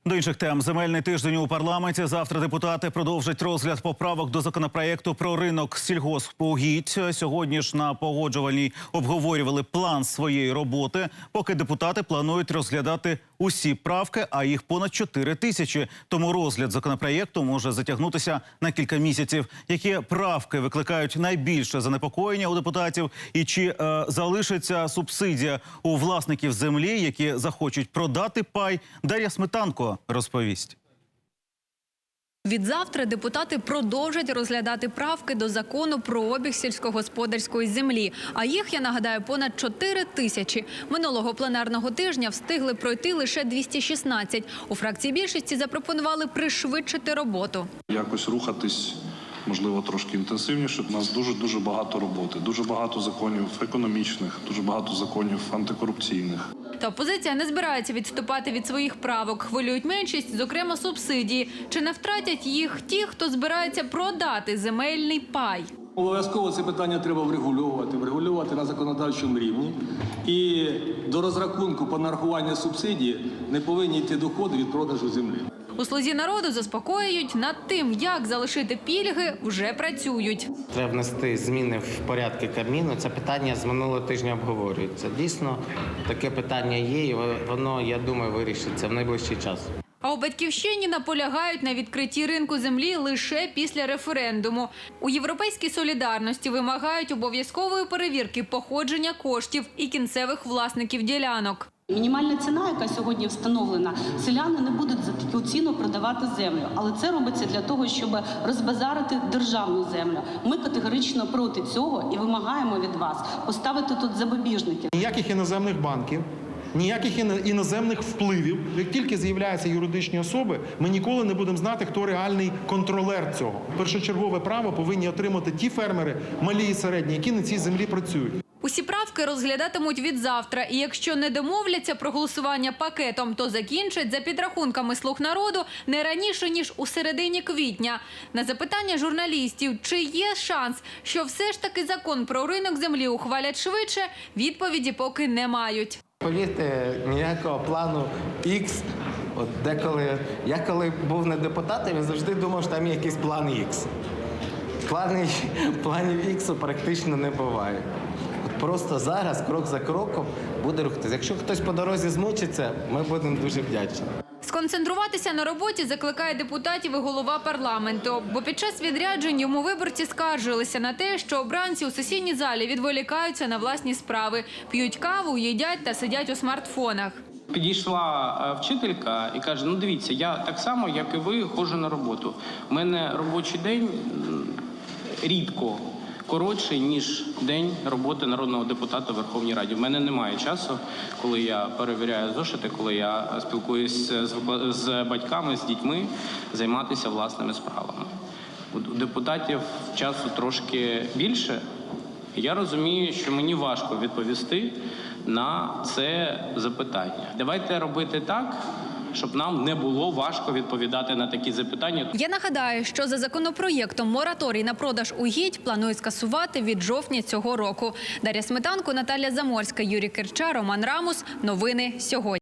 До інших тем. Земельний тиждень у парламенті. Завтра депутати продовжать розгляд поправок до законопроєкту про ринок сільгоспугідь. Сьогодні ж на погоджувальній обговорювали план своєї роботи, поки депутати планують розглядати усі правки, а їх понад 4 тисячі. Тому розгляд законопроєкту може затягнутися на кілька місяців. Які правки викликають найбільше занепокоєння у депутатів? І чи залишиться субсидія у власників землі, які захочуть продати пай? Дар'я Сметанко розповість. Відзавтра депутати продовжать розглядати правки до закону про обіг сільськогосподарської землі. А їх, я нагадаю, понад 4 тисячі. Минулого пленарного тижня встигли пройти лише 216. У фракції більшості запропонували пришвидшити роботу. Якось рухатись, можливо, трошки інтенсивніше. У нас дуже багато роботи, дуже багато законів економічних, дуже багато законів антикорупційних. Та опозиція не збирається відступати від своїх правок. Хвилюють меншість, зокрема субсидії. Чи не втратять їх ті, хто збирається продати земельний пай? Обов'язково це питання треба врегулювати на законодавчому рівні. І до розрахунку по нарахуванню субсидії не повинні йти доходи від продажу землі. У «Слузі народу» заспокоюють, над тим, як залишити пільги, вже працюють. Треба внести зміни в порядки Кабміну. Це питання з минулого тижня обговорюється. Дійсно, таке питання є, і воно, я думаю, вирішиться в найближчий час. А у «Батьківщині» наполягають на відкритті ринку землі лише після референдуму. У «Європейській солідарності» вимагають обов'язкової перевірки походження коштів і кінцевих власників ділянок. Мінімальна ціна, яка сьогодні встановлена, селяни не будуть за таку ціну продавати землю. Але це робиться для того, щоб розбазарити державну землю. Ми категорично проти цього і вимагаємо від вас поставити тут запобіжники. Ніяких іноземних банків, ніяких іноземних впливів. Як тільки з'являються юридичні особи, ми ніколи не будемо знати, хто реальний контролер цього. Першочергове право повинні отримати ті фермери, малі і середні, які на цій землі працюють. Усі правки розглядатимуть відзавтра. І якщо не домовляться про голосування пакетом, то закінчать за підрахунками «Слуг народу» не раніше, ніж у середині квітня. На запитання журналістів, чи є шанс, що все ж таки закон про ринок землі ухвалять швидше, відповіді поки не мають. Повірте, ніякого плану X. От деколи, я коли був не депутатом, я завжди думав, що там є якийсь план X. Планів X практично не буває. Просто зараз, крок за кроком, буде рухатися. Якщо хтось по дорозі змучиться, ми будемо дуже вдячні. Сконцентруватися на роботі закликає депутатів і голова парламенту. Бо під час відряджень йому виборці скаржилися на те, що обранці у сесійній залі відволікаються на власні справи. П'ють каву, їдять та сидять у смартфонах. Підійшла вчителька і каже, ну дивіться, я так само, як і ви, ходжу на роботу. У мене робочий день рідко коротший, ніж день роботи народного депутата в Верховній Раді. У мене немає часу, коли я перевіряю зошити, коли я спілкуюся з батьками, з дітьми, займатися власними справами. У депутатів часу трошки більше. Я розумію, що мені важко відповісти на це запитання. Давайте робити так, щоб нам не було важко відповідати на такі запитання. Я нагадаю, що за законопроєктом мораторій на продаж угідь планують скасувати від жовтня цього року. Дар'я Сметанко, Наталя Заморська, Юрій Кирча, Роман Рамус. Новини сьогодні.